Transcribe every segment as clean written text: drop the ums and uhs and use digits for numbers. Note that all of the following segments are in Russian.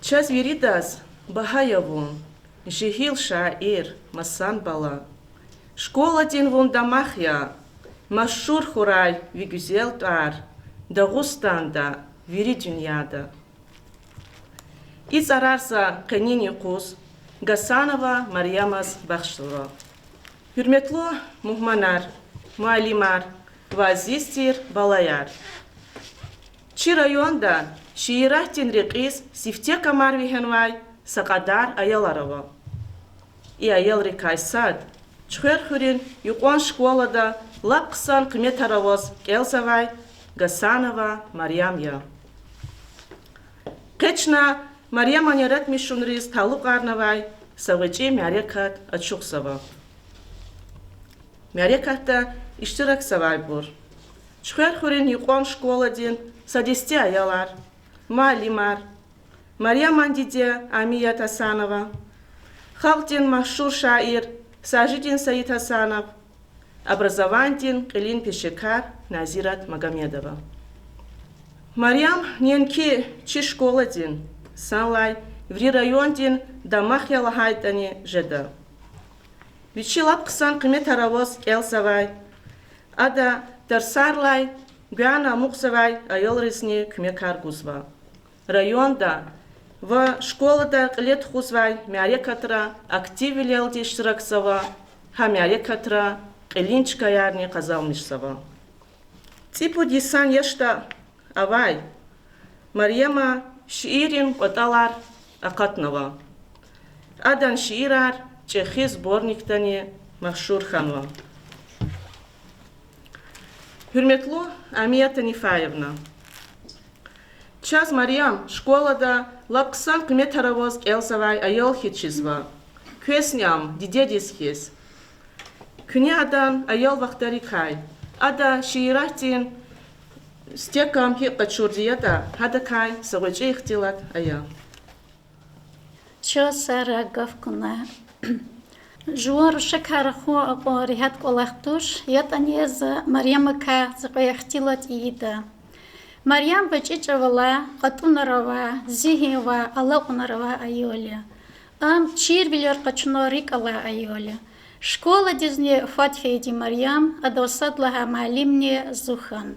Час виридас Бахаевун, Жихил шаир, Масан бала. Школа дин вундамахья, Машур хурай, Вигюзел тар, Дагустанда, Вири дюньяда. Из арарса Канини Кус, Гасанова Марьямас Бахшова. Hürmetli muhmanar, muallimar, vazistir balayar. Çi rayonda şiirah tinriqis sifte kamar vihenvay saqadar ayalarava. I ayal rikaysad, çxer xurin yuqon şkolada lapqsan qimet aravos kelsavay Gasanova Maryamya. Qechna Maryam anirat mishunriz taluq arnavay savıcı myarekat açuqsava. Мяреката иштирак савайбур. Чхер хурин юқон школадин садисти аялар, маалимар, Мария Мандиде Амия Тасанова, Халтин Машур шаир Сажидин Саид Хасанов, образовантин Килин Пешекар Назират Магомедова. Мариам ненки чи школадин, санлай ври райондин дамах ялахайтани жеда. Вичи лапқсан қимет аравоз келсавай, ада дарсарлай, гуяна муқсавай айолрисни кмекар гузва. Районда в школада қилет хузвай мярекатра активилел дештираксава, ха мярекатра қилинчка ярни қазалмишсава. Типу дисан ешта авай, Марьяма шиирин коталар ақатнава. Адан шиирар Чехи сборниктани Машур ханва. Hürmetli Амия Танифаевна. Час Марьям школада лапқсан қимет аравоз келсавай айол хитчизва. Квесням дидедис хис. Күне адан айол вақтари кай. Ада шиирахтин стекам хи қачурдията хада кай сағычы ихтилат ая. Чо сара гавкуна. Жуар шакараху апорихат колахтуш, ятанез Марьямка закаяхтилат ида. Марьям бачичавала, катунарава, зихива, алакунарава айоля. Ам чирвилер качнорикала айоля. Школа дизне фатфейди Марьям, адосадлаха малимне зухан.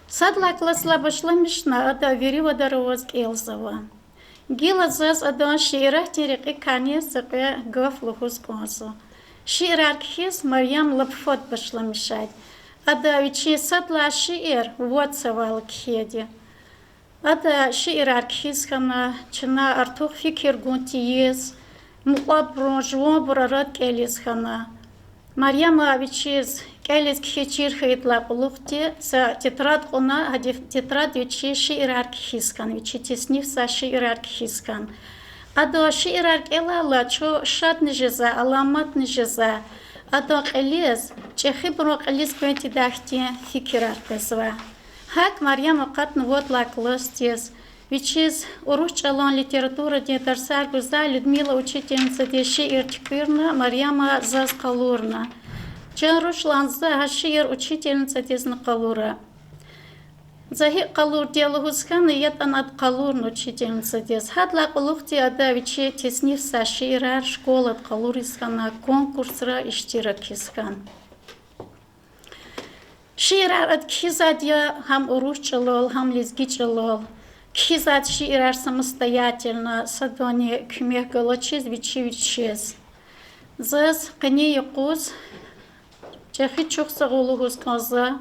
Садла класла башламишна, ада верива даровоз келзава. Гила заз адан шиирах тириқи кани сақи гав лухуз консо. Шиирар кхиз Марьям лапфот башламишад. Ада вичи садла шиир вот савал кхеди. Ада шиирар кхиз хана чина артух фикир гунтиез. Муqabron жуон бурарат келиз хана. Марьяма вичиз келиз кхичир хейтла пулухти са тетрад қона тетрад вичи шиирар кхискан вичи теснив са шиирар кхискан. Адо шиирар келала чо шат нижеза аламат нижеза. Адо келиз чехи бро келиз квенти дахти фикирар пезва. Хак Марьяма қатн вот лаклостез. Вичиз уручалон литература де дарсар гуза Людмила учительница де шиир чкирна Марьяма заз калурна. Чарушланза хашиир учительница дезна калура. Захи калур диалогузхан ятанат калурна учительница дез. Хадла калухти ада вичи теснив са шиирар школат калурисхана конкурсра иштиракисхан. Шиирар ад кхизадья хам уручалол, хам лизгичалол. Кхизад шиирар самостоятельно садони кхмех галачиз вичи. Заз кани якуз чехи чухсагулугуз каза,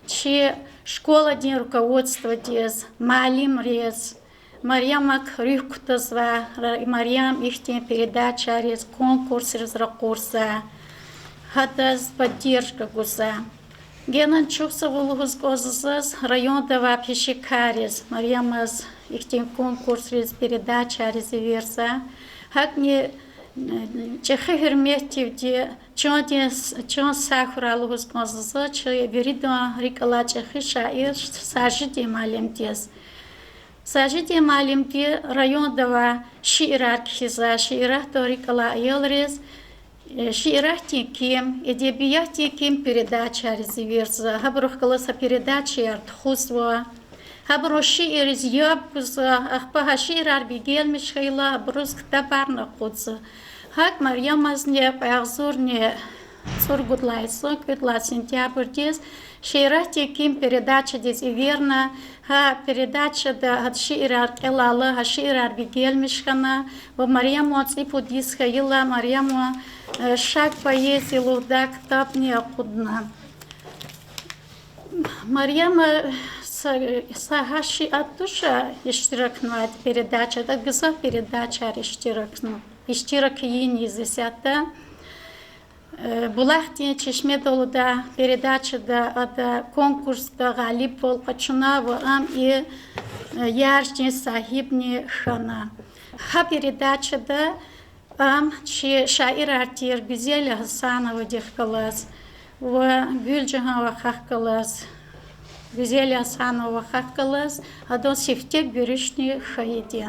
чи школа день руководства дез, малим рез, Марьяма крюктазва, Марьям ихтен передача рез, конкурс ракурса, хадаз поддержка гуза. Генан чухсагулугуз казаз район дава пешекарез, Марьямаз ихтен конкурс рез, передача рез верса, хакни чехи херметивди чон сахуралугуз казаза че веридо рикала чехи шаир сажиди малимдез. Сажиди малимди район дава шиирар кхиза, шиирах то рикала айолрез, шиирах тиким, эдебият тиким передача резиверза, хабрух каласа передача артхузва, هبرو شعر زیاب بزا اخبا شعر بیگلمش خیلا بروز کتابار نخودزا هک مریم از نه پیغزور نه Сургудлайсо, квитла сентябрь дес, шейрахте ким передача дес и верно, передача да от шейрар элала, шейрар бигельмишхана, в Марьяму отципу дис хаила, Марьяму шаг поездил лудак тапни акудна. Марьяма сахаши от душа иштиракнует передача, да гза передача иштиракну. Иштирак ини зесята. Булахтин чешме долуда передачада ада конкурста галиб волкачуна в ам и ярче сахибни хана. Ха передачада ам чи шаир артир Гүзел Хасанова дихкалас в Гүлжаханова хахкалас Гүзел Хасанова хахкалас адон сифте гүришни хаиди.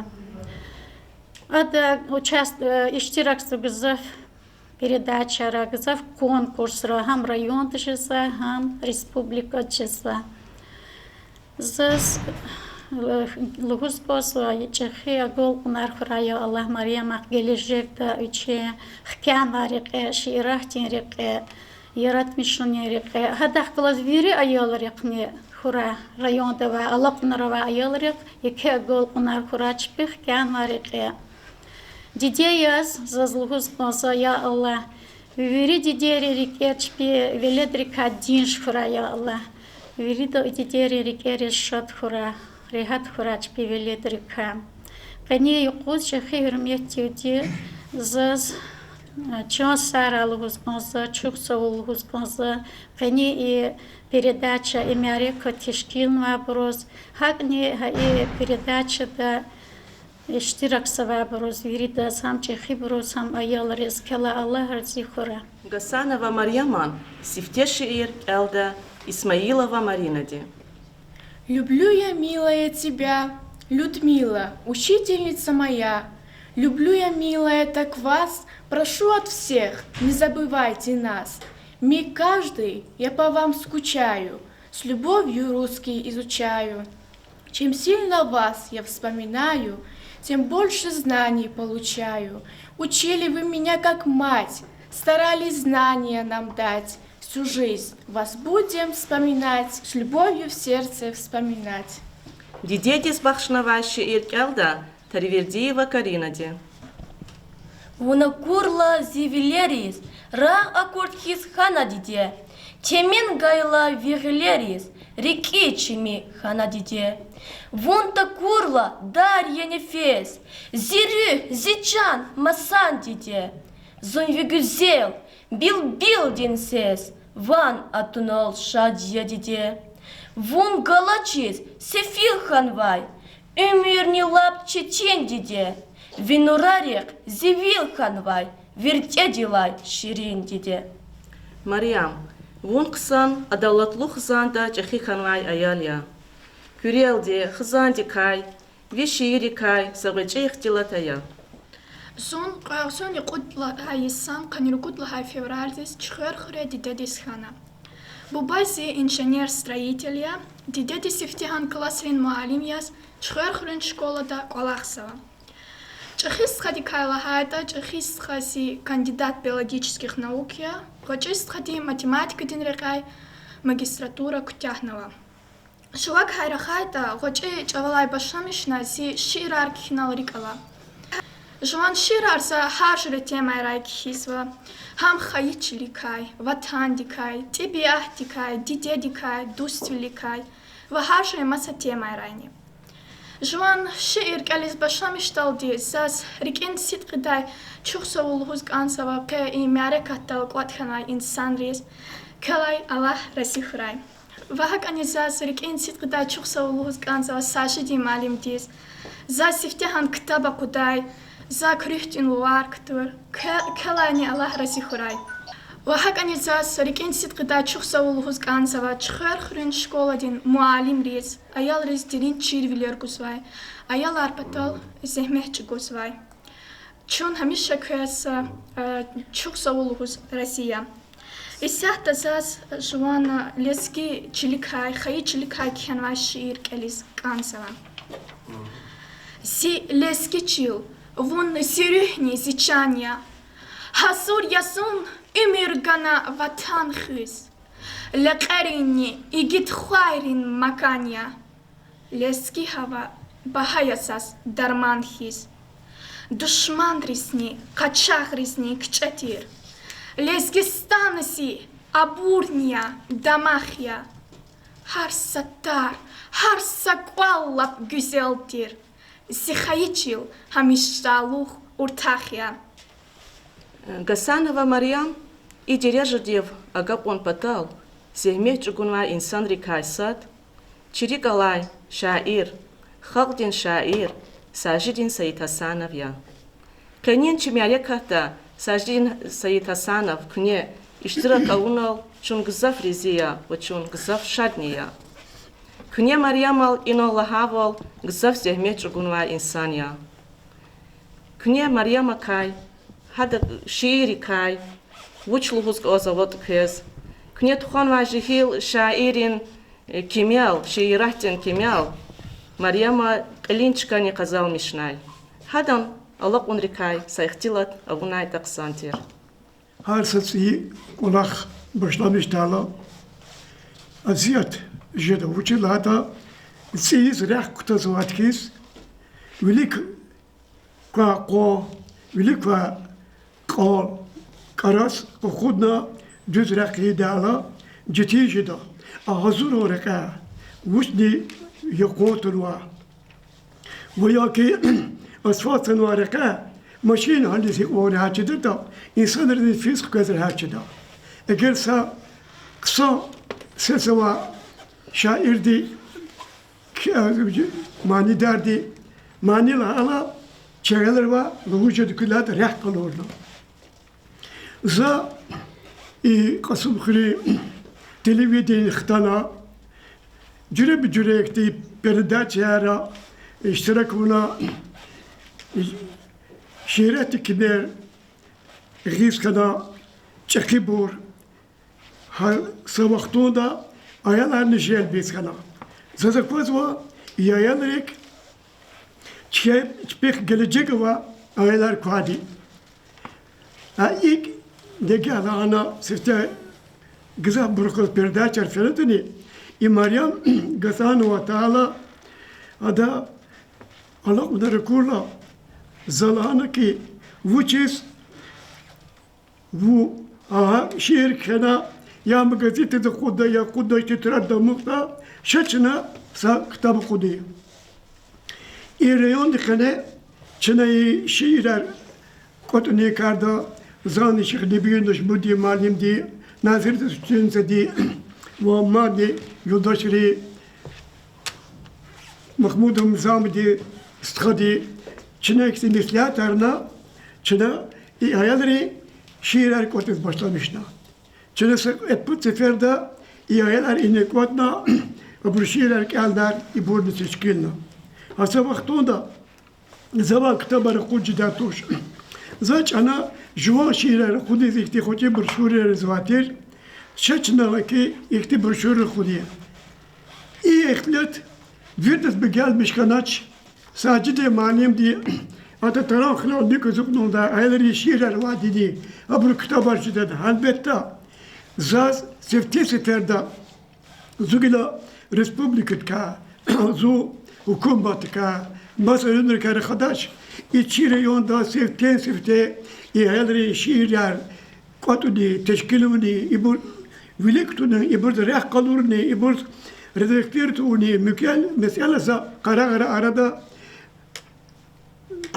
Ада иштираксы гызаф передача рагзав конкурс хам район часа, хам республика часа. Зас лугус посо чехи агол нархрая Аллах Марьям гележек да уче хкан варике ширахтин реке ярат мишуне реке хадах клас вири аялар якне хура район да ва Аллах нарва аялар яке агол нархрач пих кан варике Дидеяс зазлугус конса я Аллах. Вери дидери рикечпи веледрика динш хура я Аллах. Вери до дидери рикери шат хура. Рихат хурачпи веледрика. Кани юкуз шахи хурметти заз чон сара лугус конса, чукса лугус конса. Кани и передача имярека тишкин вопрос. Хакни и передача да иштирак саваб роз вирида сам чехи броз сам аял рез кала Аллах рази хора. Гасанова Марьяман, сифте шиир Элда Исмаилова Маринаде. Люблю я, милая, тебя, Людмила, учительница моя. Люблю я, милая, так вас, прошу от всех, не забывайте нас. Миг каждый я по вам скучаю, с любовью русский изучаю. Чем сильно вас я вспоминаю, тем больше знаний получаю. Учили вы меня как мать, старались знания нам дать. Всю жизнь вас будем вспоминать, с любовью в сердце вспоминать. Дидедис бахшнава шиир Элда Таривердиева Каринаде. Вунакурла зивилерис, ра акуртхис хана диде. Темен гайла вигилерис, реки чими хана диде. Вунта курла Дарья нефес, зирю зичан масан диде. Зунвигузел, бил динсес, ван атунал шадья диде. Вун галачис, сефил ханвай, умирни лап чечен диде. Винурарек, зивил ханвай, вертя дилай ширин диде. Марьям, вун ксан адалатлу хзанда чехи ханвай аялья. Кюрелде хзанди кай, вишири кай, сагачи ихтилатая. Зон قاعسون قدلا هايسان قنير قدلا هاي февральдис чхер хре дидедис хана. Бубайси инженер-строителя, дидедис ифтихан классрин муалимяс чхер хрен школада Колахсова. Чехис хади кайла хайта, чехис хаси кандидат биологических наук я, чехис хади математика динрекай, магистратура Кутяхнова. Шулак хайра хайта, чехи чавалай башамишна си ширар кихнал рикала. Жуан ширарса харшре темай райкхисва, хам хаичиликай, ватандикай, тебиахтикай, дидедикай, дустиликай, ва харшре маса темай райни. Жуан шир калис башамишталди, зас рикин ситқидай чухсавул хузгансава пе и мярекаттал кватханай инсан рис, калай Аллах расихрай. Вахак анизас рикин ситқидай чухсавул хузгансава сашиди малим дис, зас сифтехан ктаба кудай, за крихтин луарктур, калайни Аллах расихрай. Вахак анизас рикин ситқидай чухсавул хузгансава чхер хрин школадин муалим рис, аял рис дирин чирвилер гусвай, аял арпатал зехмехчи гусвай. Чун хамиша кэса чухсавул хуз Россия. إسحت أساس جوانا لسكي تشلكاي خي تشلكاي كان واشير كاليس كان سوا سي لسكي تشيل вон сирюхни сичания хасур ясун имиргана ватан хис лекарини игит хвайрин макания лески хава бахаясас дарман хис душман рисни качах рисни кчатир лески станси абурния дамахия har sattar har sakvallap güzeldir Сихаичил хамишталух уртахия. Гасанова Мариам и дереждев агапон патал, сехме чугунва инсан рикайсат, чиригалай шаир, халдин шаир, сажидин Саид Хасанов я. Кенин чимяреката сажидин Саид Хасанов кне иштирак аунал чун гзав ризия, чун гзав шадния. Кне Мариамал инолахавал гзав сехме чугунва инсания. Кне Мариама кай, хада шиири кай, вучлугуск озавод кез. Кне туханва жихил шаирин кимял, шиирахтин кимял. Мариама клинчка не казал мишнай. Хадан Аллах унрикай сайхтилат авунай таксантир. Her sesi kulak başlamış tala. Aziyet jeda uçilata siz reh kutazı atkis. Vilik vilik karas khudna düz rekhi dala ciddi jeda. Ahzur oraka وشدي يقوت الوا وياكي أصوات الورقة ماشين هندي في أورا هاتشدا إنسان الذي فيسق كذا هاتشدا أجل سا قصة سوا شاعر دي ماني دار دي ماني لا على شغلة وا لوجد كلها ريح قلورنا زا قسم خلي تلفزيون اختنا جرب جريكتي بردات شهرة اشتركونا شيرات كبير غيس كنا تشكيبور هل سوقتون دا ايالا نجيل بيس كنا زازا كوزوا يايالريك تشبيك gelecek وا ايالار كوادي ايك دقالا انا سفتا غزا بركوز بردات شرفلتني И Мариам Гасанова Таала ада Allah udarikula zalana ki vuçis vu şiir kena ya magazite de kuda ya kuda titrar da mukta şaçına sa kitabı kudi. İreyon dikene çınayı şiirler kotuni karda zani şıkdi büyündüş budi malim di nazir de sütünse di ومادي يودشري محمود مزامدي استخدي çine misliyatarna çine iayadri şiirler kotes başlamışna. Çine bu sefer de iayadar inekotna bu şiirler kaldılar iburnu seçkilna. Hasa vaktunda zaman kitabarı kucida tuş. Zaç ana juva şiirler kudis ihti hoci bir şiirler zvatir. Şaçına ki ihti broşürü xudiye. İyi ehlet virdes begelmiş kanaç sadece malim diye ata tarafına ne gözüknü da ayları şiirler vadi diye. Abru kitabarcı dedi. Elbette zaz sefti seferde zugila respublikat ka zu hukumat ka masalın kare khadaş içire yonda sefti ayları şiirler Kotuni, teşkiluni, ibur vilektuni, ibur reh kalurni, ibur redaktirtuni, mükel mesela kara arada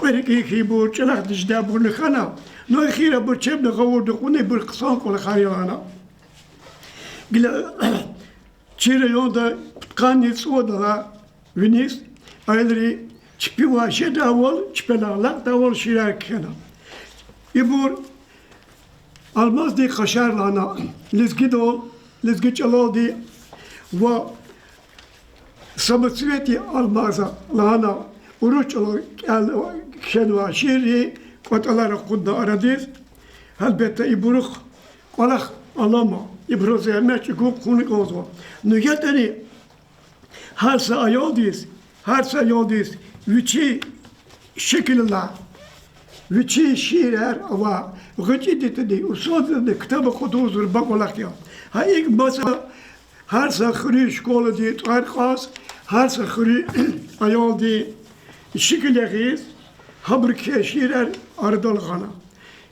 قريك يبور شلح دجدا بور نخنا نو خيره بور شب نغور دقوني بور قصان كل خاريانا قال تشير يوندا كان يسودا فينيس ايلري تشبيوا شدا اول تشبنا لا اول شيرك هنا يبور Almaz di kaşarlana, lizgi çalaldi ve samasveti almaza lana uruç şenva şiri kotalara kudda aradis. Elbette iburuk kolak alama. İbroze emek hukuk konu oldu. Nügeteni her sayaldıyız. Her sayaldıyız. Vici şekilde. Vici şiirler ama gıcı dedi. Usul dedi. Kitabı kuduzur bakolak ya. Ha ilk masa her sakırı şkola diye tarikaz. Her sakırı ayaldı. Şekilde giyiz. Habır ki şiirler ardal kana.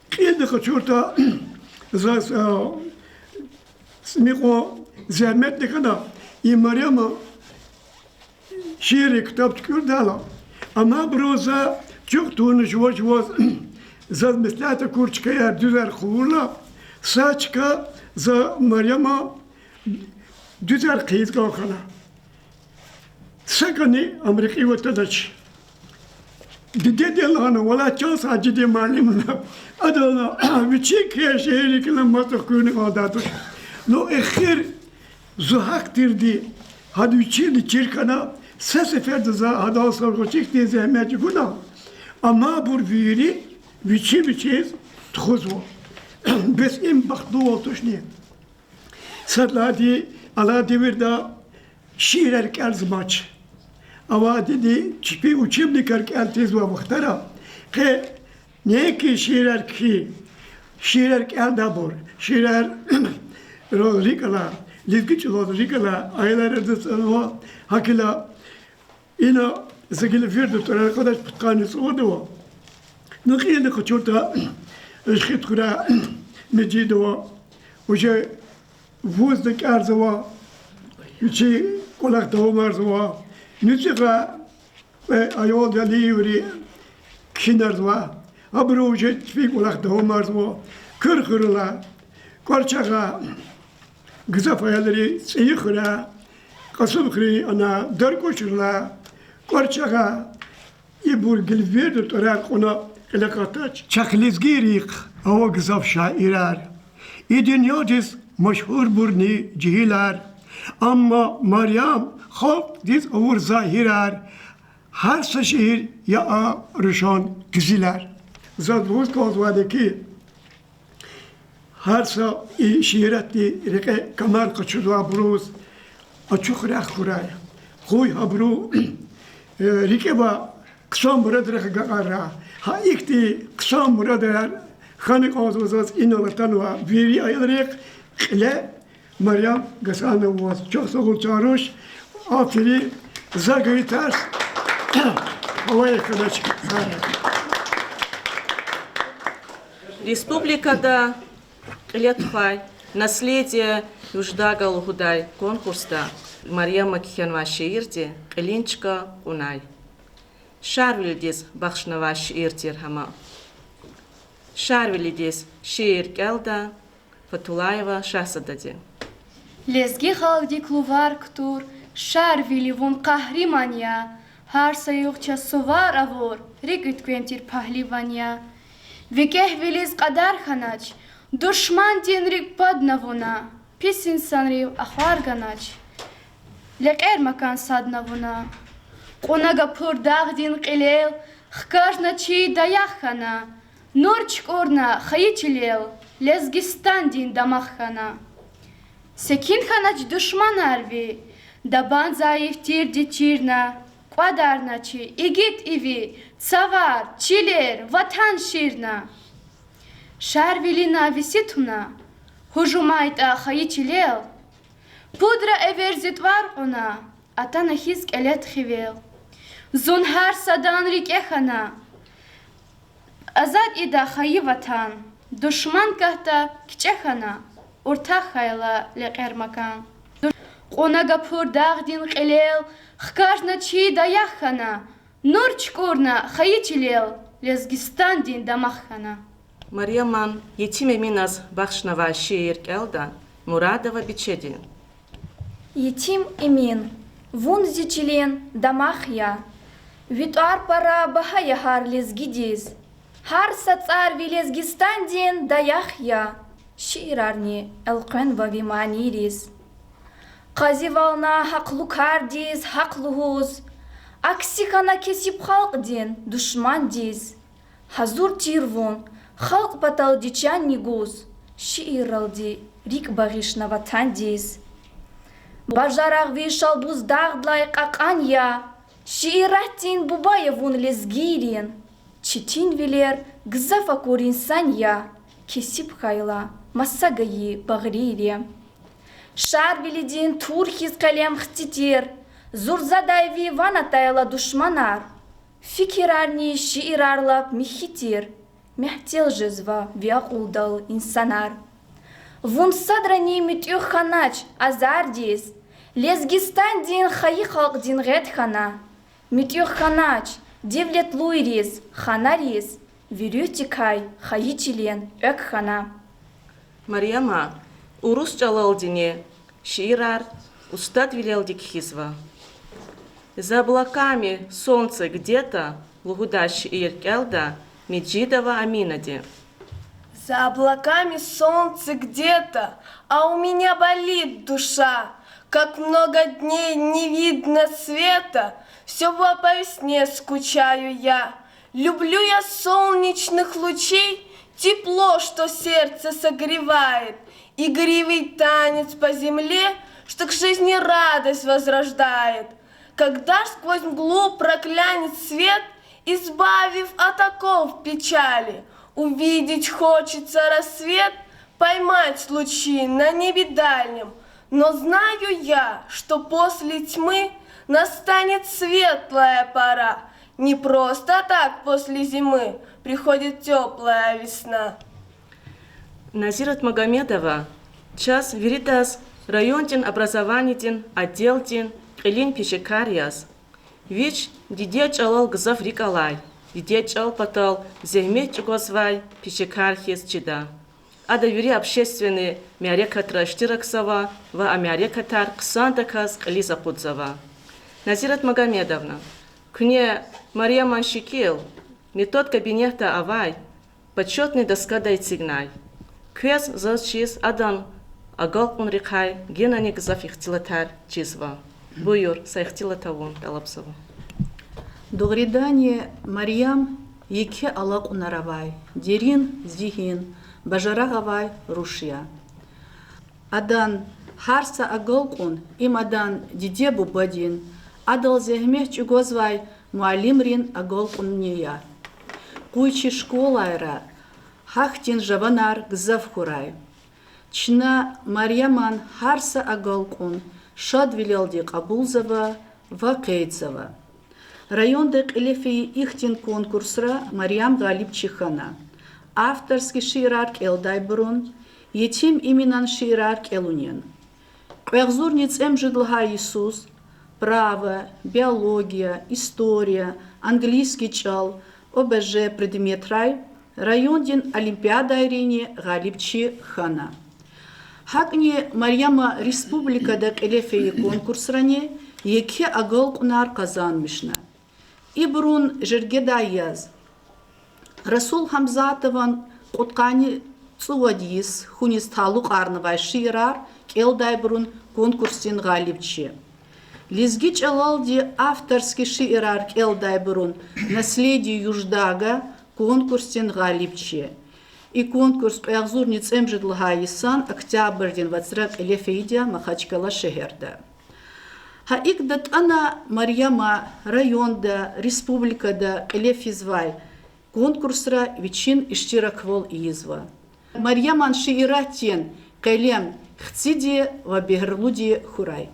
Kıyıldı kaçurta zas smiko zahmet ne kadar İmaryama şiiri kitap çıkıyor da ama broza çok tuğunu şuvaş zaz meslata kurçkaya düzer kuvurla saçka za Maryama düzer kıyız kalkana sakani Amerika'yı vatandaş Dede Allah'ına valla çok acıdı malimle adana bir çekiyor şehri kilen masakını adatır no ehir zuhaktirdi hadi içirdi çirkana ses eferde za hada sarı çekti zahmet guna ama bu viri biçi tuzvo bes im baktu oltuş ne sadladi ala devirda şiirler kalzmaç ama dedi çipi uçum dikar kaltiz ve muhtara ke ne ki şiirler kaldabor şiirler Rikala, Lizgiç Rikala, aylar arasında hakila ina zagil firdu tara arkadaş kanısı oldu. Nakiyende kaçurta eşkit kura mecido oje vuzdaki arzava içi kolak davmarzava nüzika ve ayol daliuri kinardava abru oje tfi kolak davmarzava kırkırla korçaka Gıza fayaları seyikra, kasım kri ana dar koşurla, korçaka ibur gilverdir torak ona elakataç. Çaklizgirik ava gızaf şairer. İdünyadis meşhur burni cihiler. Ama Meryem halk diz avur zahirer. Her şehir ya rüşan güziler. Zadvuz kozvadaki her sa şiiretti reke kamar kaçırdığa bruz açık rak kuraya. Koy habru rike ba kısam burada gagara. Ha ikti kısam burada Xanik ağzımızız inanatan ve veri ayılarak ile Meryem Gasanı var. Çok sağ ol çağırış. Aferi zagayı ters. Havaya kadar çıkıyor. Республикада Летхай, наследие Юждагал Гудай конкурста Мария Макхенва шиирди Қилинчка Унай. Шарвилдис бахшнава шиирдир хама. Шарвилдис шиир келда Фатулаева Шахзадади. Лезги халди клувар ктур, шарвили вон қаҳримания, ҳар саюқча сувар авор, ригит квентир паҳливания. Викеҳ вилиз қадар ханач, душман дин риг паднавуна, пис инсан рив ахварганач. Лекер макан саднавуна. Қунага пур даг дин қилел, хкажна чи даяххана, нурчк урна хаичилел, лезгистан дин дамаххана. Секин ханач душман арви, дабан заиф тир дичирна, Qadarnaçı, igit ivi, tsavar, çiler, vatan şirna. Şarvili navisi tuna, hujumayt ahayı çilel. Pudra everzit var ona, atana hizk elet xivel. Zunhar sadan rik ehana. Azad ida hayı vatan, düşman kahta kiçehana, orta hayla leqer makan. Qonaga pur dağdin qilel, Xkajna çi dayahhana, nur çkurna xayiçilel, lezgistan din damahhana. Марьяман етим еминаз бахшнава шиир келда Мурадова бичеди. Етим имин, вун зичилен дамахя, витуар пара бахая хар лезгидиз, хар сацар вилезгистан дин даяхя, şiirarni elqen ve vimaniris. Qazivalna haqlu kardiz, haqluhuz. Aksikana kesip halk din, düşman diz. Hazur tirvun, halk batal diçan niguz. Şiiraldi рик баришнава тандиз. Бажарах вишал буздардлай каканья, шииратин бубаевун лезгирин, читин вилер гзафакурин санья, кисип хайла массагаи багрире. Шар вилидин турхиз калем хтитир, зурзадайви ванатайла душманар, фикирарни шиирарлап михитир, мехтел жезва виакулдал инсанар. Вун садрани митюханач азардис, лезгистан дин хаи халк дин редхана, митюханач девлет луирис, ханарис, вирютикай хаи чилен экхана. Марьяма, урус чалалдине, шиирар, устат велелдик хизва. За облаками солнце где-то, лугудащ иркелда, Меджидова Аминади. За облаками солнце где-то, а у меня болит душа. Как много дней не видно света, все по весне скучаю я. Люблю я солнечных лучей, тепло, что сердце согревает, игривый танец по земле, что к жизни радость возрождает. Когда сквозь мглу проклянет свет, избавив от оков печали, увидеть хочется рассвет, поймать лучи на небе дальнем. Но знаю я, что после тьмы настанет светлая пора. Не просто так после зимы приходит теплая весна. Назират Магомедова, час веритас, районтин образованитин, отделтин, элин пешекарьяс. Вич диде чалал гзав рикалай, диде чал потал зехмет чугозвай пешекархис чида. А довери общественные мярекатра штираксава, ва амярекатар ксандакас кализа кудзава. Назират Магомедовна, кне Мария Маншикил, не тот кабинета авай, почетный доска дайцигнай. Квес зачис адан агалкун рикай, генани гзав ихтилатар чизва. Буюр, сайхтилатавун талапсава. Догридание Марьям еке алак унаравай, дерин зихин, бажарагавай рушья. Адан харса агалкун, им адан диде бубадин, адал зехмех чугозвай муалимрин агалкун нея. Куйчи школайра, хахтин жаванар гзавхурай. Чна Марьяман харса агалкун, шад вилялди Кабулзова, Вакейцева. Райондек элефи ихтин конкурсра Марьям Галипчихана. Авторский шиирарк Элдайбрун, етим именан шиирарк Элунен. Квեղзурниц эмжидлха Иисус, право, биология, история, английский чал, ОБЖ предметрай, райондин Олимпиада Ирине Галипчихана. Хакни Марьяма республика дек элефеи конкурсране, еке агалкунар казанмишна. Ибрун жергедаяз. Расул Хамзатован куткани цуадис, хунис талук арнавай шиирар, келдайбрун конкурсин галипчи. Лизгич алалди авторский шиирар келдайбрун наследие Юждага, конкурсин галипчи. И конкурс квեղзурниц эмжидлха Исан октябрьдин вацрак элефейдия Махачкала шехерда. Хаикдат ана Марьяма районда, республикада элефизвай конкурсра вичин иштираквол изва. Марьяман шииратин кайлем хциди вабегрлуди хурай.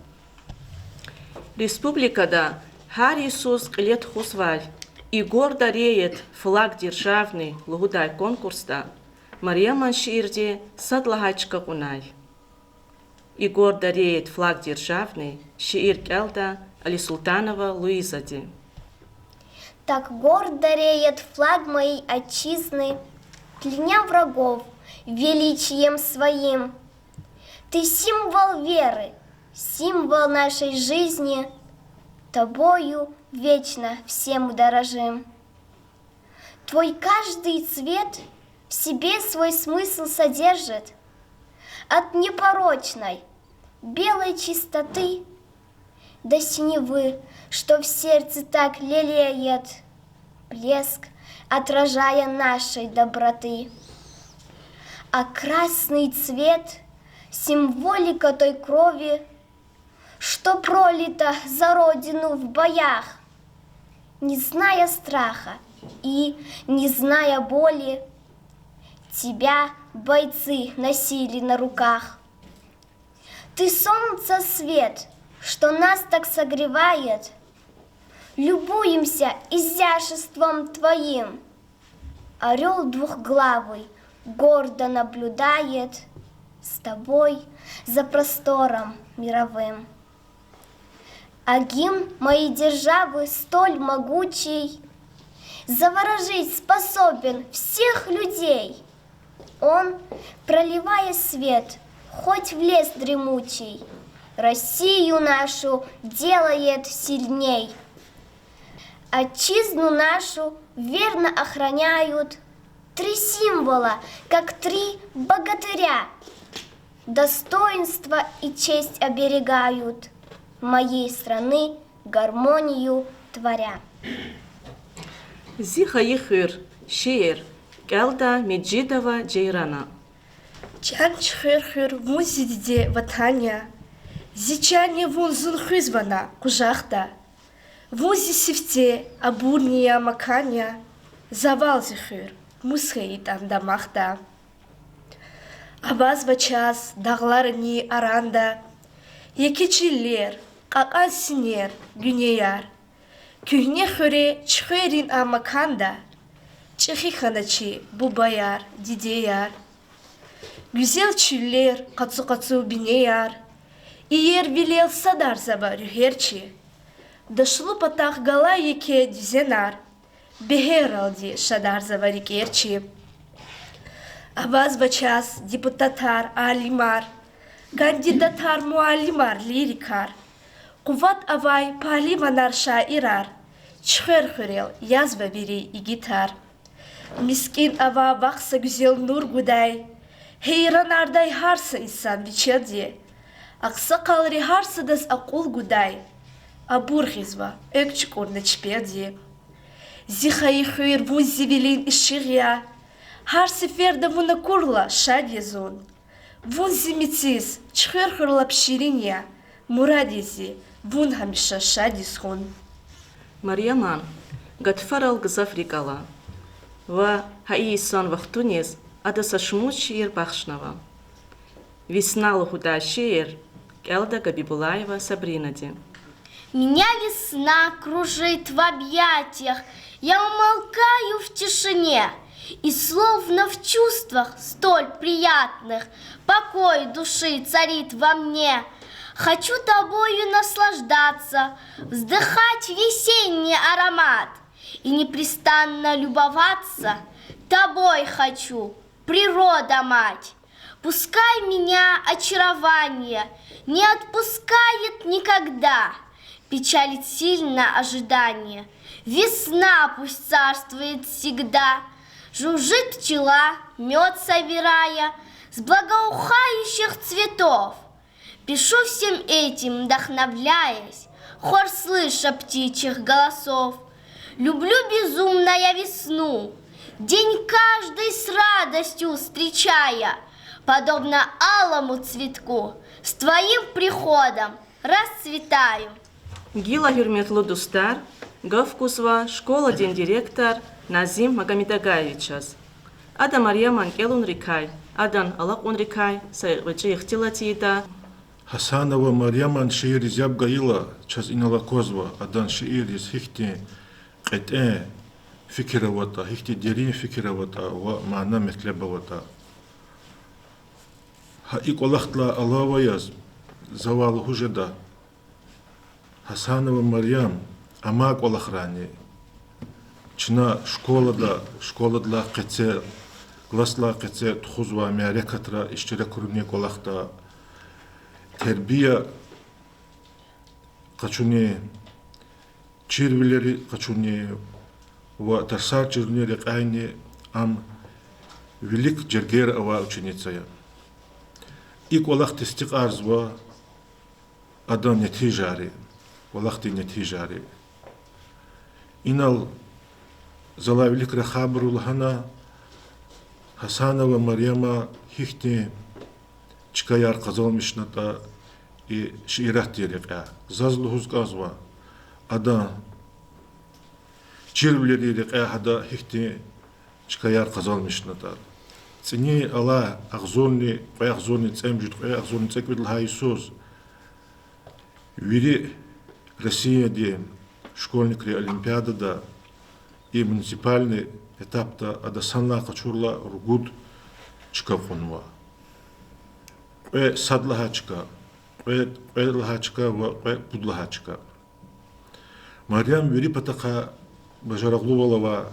Республикада Хар Иисус лет хусвай и гордо реет флаг державный лугудай конкурста Марьяман шиирди садлагачка кунай. И гордо реет флаг державный шиир келда Али Султанова Луизади. Так гордо реет флаг моей отчизны, пленя врагов величием своим. Ты символ веры, символ нашей жизни, тобою вечно всем дорожим. Твой каждый цвет в себе свой смысл содержит. От непорочной, белой чистоты до синевы, что в сердце так лелеет блеск, отражая нашей доброты. А красный цвет символика той крови, что пролито за родину в боях, не зная страха и не зная боли, тебя бойцы носили на руках. Ты солнце свет, что нас так согревает, любуемся изяществом твоим. Орел двухглавый гордо наблюдает с тобой за простором мировым. А гимн моей державы столь могучий, заворожить способен всех людей. Он, проливая свет, хоть в лес дремучий, Россию нашу делает сильней. Отчизну нашу верно охраняют 3 символа, как 3 богатыря. Достоинство и честь оберегают, моей страны гармонию творя. زي خيخر شعر قلدا مجيدова جيرانا. Чан чхырхыр вун зидде ватаня, зичане вун зунхызвана кужахта, вун зисифте абурния маканя, завал зихыр, мусхейт андамахта. Абаз вачас дағларыни аранда, екечілер, қақан синер, гүнеяр, күйне хөре чхырин амаканда, чхи ханачи бубаяр, дидеяр. Güzel çüller, katsu bineyar, iyer vilel sadar zaba rüherçi. Daşlı patah gala yeke düzenar, beheraldi şadar zaba rikerçi. Abaz baças, deputatar, alimar, kandidatar muallimar lirikar. Kuvat avay pahlivanar şairar, çıhır hürel yazva biri igitar. Miskin ava baksa güzel nur guday, Heyran arday harsa insan biçedi. Aksa kalri harsa das akul guday. Abur hizva, ökçük orna çpedi. Zihayı hüyür vun zivilin işiğya. Har seferde vuna kurla şadyezun. Vun zimitiz, çıhır hırla pşirinya. Muradizi, vun hamişa şadizhun. Марьяман, гатфарал газафрикала. Ва хаисан вахтунез, ада сашмуч шиир бахшнава. Весна лохуда шиир, Элда Габибулаева Сабринади. Меня весна кружит в объятиях, я умолкаю в тишине, и словно в чувствах столь приятных покой души царит во мне. Хочу тобою наслаждаться, вздыхать весенний аромат и непрестанно любоваться тобой хочу, природа мать. Пускай меня очарование не отпускает никогда, печалит сильно ожидание. Весна пусть царствует всегда, жужжит пчела, мед собирая с благоухающих цветов. Пишу всем этим, вдохновляясь, хор слыша птичьих голосов. Люблю безумно я весну, день каждый с радостью встречая, подобно алому цветку, с твоим приходом расцветаю. Гила Юрметлу Дустар, Гавкусва, школа день директор Назим Магомедагавичас. Ада Марьяман Элун Рикай, Адан Алак Унрикай, Сайвачи Ихтилатида. Хасанова Марьяман шиир изяб гаила, час инала козва, Адан шиир из хихти قطع فكر وطا هيك ديرين فكر وطا ومعنى مثل وطا هايك ولختلا الله وياز زوال هجدا Хасанова Марьям амак ولخراني чна школа да قطع классла قطع تخوزوا ميركترا اشتراك رمني ولختا تربية قچوني Чирвилери качуни ва тарсар чирнери кайни ам велик джергер ава ученицая. Ик валахт истик арзва адан нетижари, валахти нетижари. Инал зала велик рахабру лхана Хасанова Марьяма хихти чкаяр казалмишната и шиирах дирека. Зазлухуз казва, ада чирвле дирека хада хихти чкаяр казалмишната. Цини ала ахзорни, кой ахзорни цемжит, кой ахзорни цеквидл хайсуз. Вири Россия де школьникри олимпиадада и муниципальный этапта ада санла качурла ругуд чкафунва. Садлахачка, лахачка, будлахачка. Марьям вири патака Бажараглувалова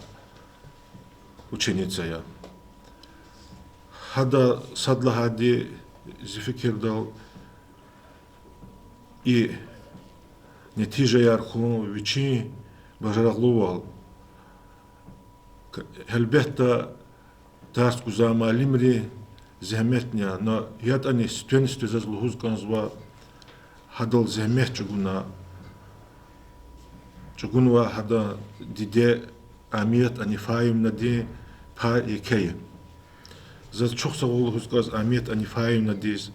ученица я. Хада садлахади зификирдал и нетижа ярху вичи Бажараглувал. Хелбетта тарску замалимри зехметня, но яд они стенстве зазлухуз канзва хадал зехмет чугунва хада диде амият они фаим нади па икей. За чухсагулухуз каз амият они фаим надиз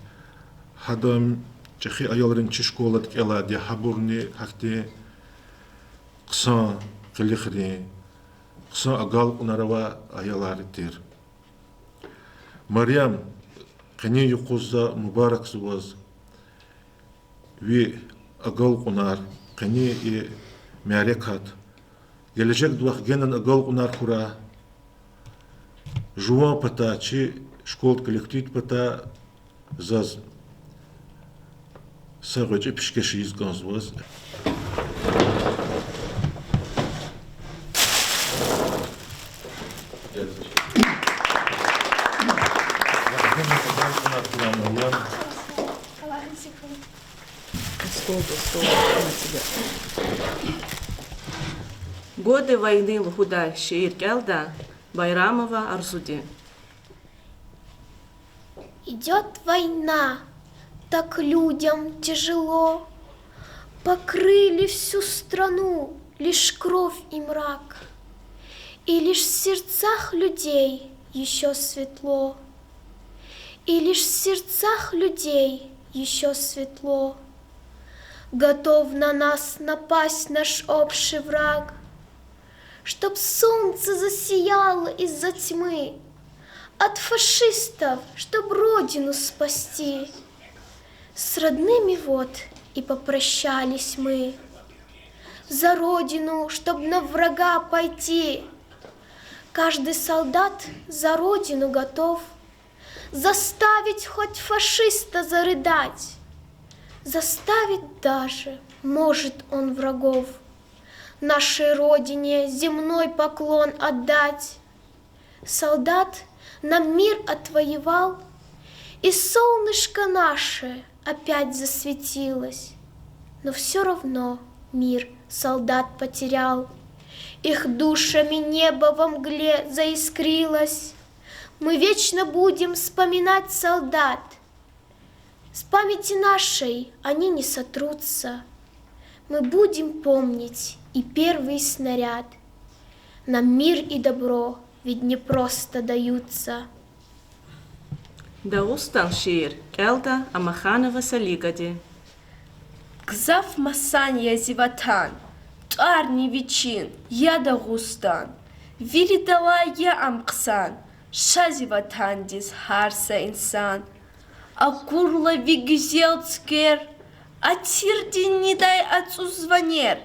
хадам чехи аялрин чишколат кела ди хабурни хакти ксан килихри ксан агал унарава аяларитир. Марьям кани юқузда мубарак суваз ви агал кунар кани и мярекат gelecek duaq genen agol unar kura жуан пата чи школ коллектив пата заз сагочи пишкеши изганзваз Годы войны Лхудай Шиир Келда Байрамова Арзуди. Идет война, так людям тяжело. Покрыли всю страну лишь кровь и мрак, и лишь в сердцах людей еще светло, и лишь в сердцах людей еще светло. Готов на нас напасть наш общий враг, чтоб солнце засияло из-за тьмы, от фашистов, чтоб родину спасти. С родными вот и попрощались мы, за родину, чтоб на врага пойти. Каждый солдат за родину готов заставить хоть фашиста зарыдать, заставить даже, может он врагов, нашей родине земной поклон отдать. Солдат нам мир отвоевал, и солнышко наше опять засветилось. Но все равно мир солдат потерял, их душами небо во мгле заискрилось. Мы вечно будем вспоминать солдат, с памяти нашей они не сотрутся. Мы будем помнить и первый снаряд. Нам мир и добро ведь не просто даются. Даустан Шиир Келда Амаханова Салигади. Гзав масанья зиватан, тарни вичин, я Дагустан, виридала я амксан, шазиватан диз харса инсан. Акурла вигюзел цкер, а тирдин не дай отцу звонер.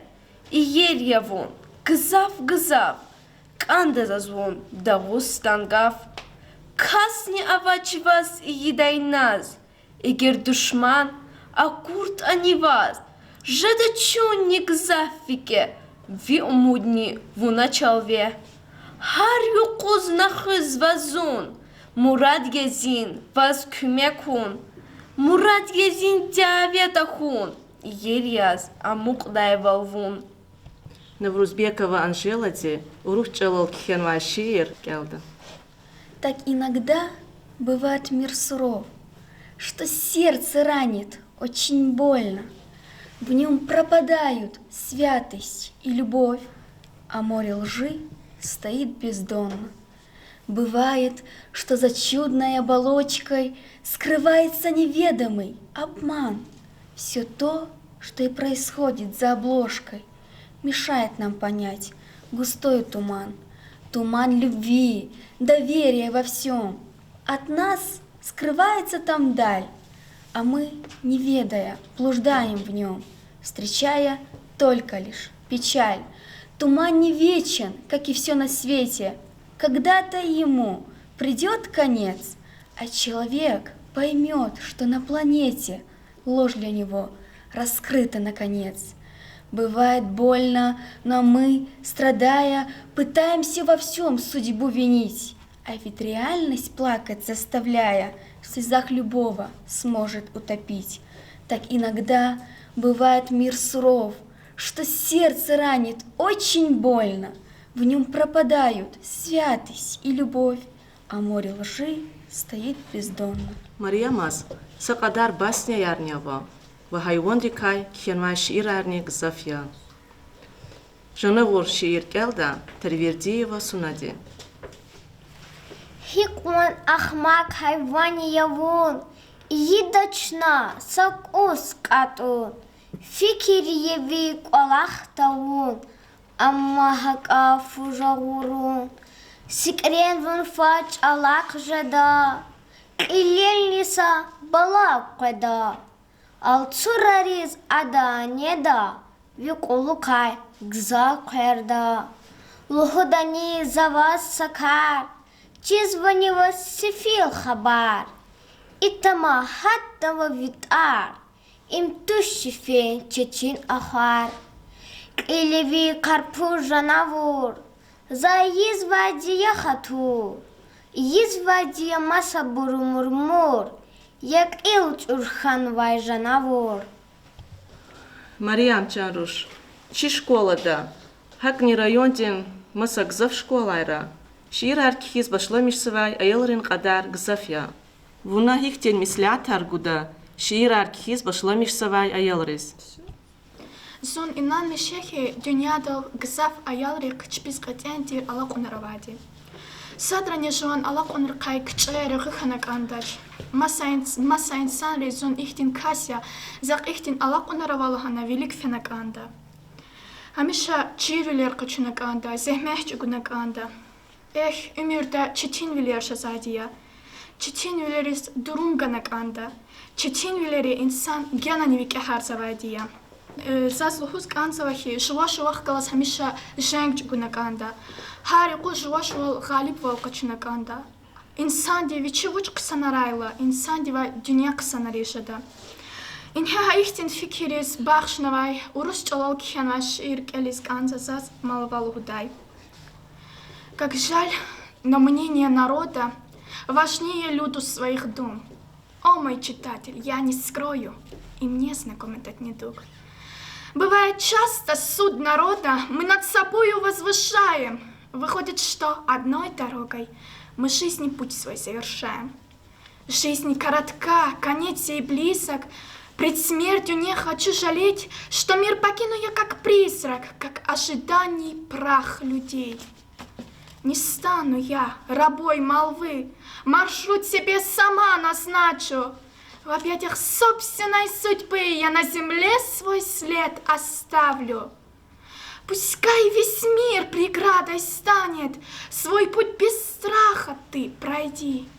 И ерья вон, гзав, канда зазвон, Дагустан гав. Касни авач вас и едай нас, эгер душман, а курт они вас. Жада чунник зафике, ви умудни в началве. Хар юқуз нахыз вазун, Мурад Язин, вас кюмекун, Мурад Язин тяветахун, Ерьяз, амуқдай волвун. Наврузбекова Анжелади Урухчалал Кхенва Шиир Келда. Так иногда бывает мир суров, что сердце ранит очень больно. В нем пропадают святость и любовь, а море лжи стоит бездонно. Бывает, что за чудной оболочкой скрывается неведомый обман. Все то, что и происходит за обложкой, мешает нам понять густой туман. Туман любви, доверия во всем. От нас скрывается там даль, а мы, не ведая, блуждаем в нем, встречая только лишь печаль. Туман не вечен, как и все на свете. Когда-то ему придет конец, а человек поймет, что на планете ложь для него раскрыта наконец. Бывает больно, но мы, страдая, пытаемся во всем судьбу винить, а ведь реальность плакать заставляя, в слезах любого сможет утопить. Так иногда бывает мир суров, что сердце ранит очень больно. В нем пропадают святость и любовь, а море лжи стоит бездонно. Мариамаз, сақадар басня ярнява, ва хайван дикай кхенва шиир арни гзафья. Жанавур шиир келда, Тарвердиева Сунади. Хикван ахмак хайвани явун, идачна сакус катун, фикирьеви квалахтавун, аммахака фужагурун, сикрен вун фач алак жада, илельниса балак када, алцурариз ада неда, викулукай гза кверда, лухудани за вас сакар, чизванива сифил хабар, итама хаттава витар, им тушифе чечин ахар, илеви карпу жанавур, за извадия хатур, извадия маса бурумурмур, як илч урхан вай жанавур. Мариам Чаруш, чи школа да? Хакни райондин маса гзаф школайра. Шиир аркихиз башламишсавай аялрин qaдар гзафья. Вуна хихтен мислятар гуда. Шиир аркихиз башламишсавай аялриз. Зон инан мешехи дюнядал гзаф аялрик чпиз катентир алакунаравади. Садране жон алакунркай кчere гханакандач. Маса инсан резон ихтин кася, зак ихтин алакунаравалахана велик фенаканда. Хамиша чирвилер качунаканда, зехмехчугунаканда. Эх, умирда чечен вилер шазадия. Чечен вилерис дурумганаканда. Чечен вилери инсан гянанивик ахарзавадия. Зазлухус канцавахи, шуаш калас хамиша женгчугунаканда. Харику жуаш галиб волкачунаканда. Инсан деви чевуч ксанарайла, инсан дева дюня ксанарешада. Инха ихтин фикирис бахшнавай, урус чалал кхянаш иркелис канцазаз малвалудай. Как жаль, но мнение народа важнее люду своих дум. О, мой читатель, я не скрою, и мне знаком этот недуг. Бывает часто суд народа мы над собою возвышаем. Выходит, что одной дорогой мы жизни путь свой совершаем. Жизнь коротка, конец ей близок. Пред смертью не хочу жалеть, что мир покину я как призрак, как ожиданий прах людей. Не стану я рабой молвы, маршрут себе сама назначу. В объятиях собственной судьбы я на земле свой след оставлю. Пускай весь мир преградой станет, свой путь без страха ты пройди.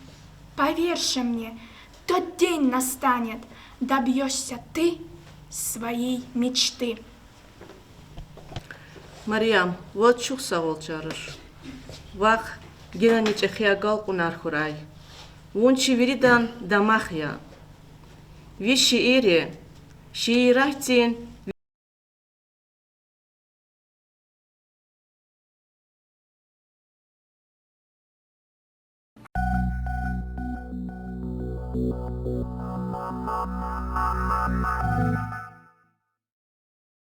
Поверь мне, тот день настанет, добьешься ты своей мечты. Мариам, вот чух савол чарыш. Вах гераниче хиагал кунархурай. Вон чиверидан дамахья. Виши ире, шиирахтин. Mama.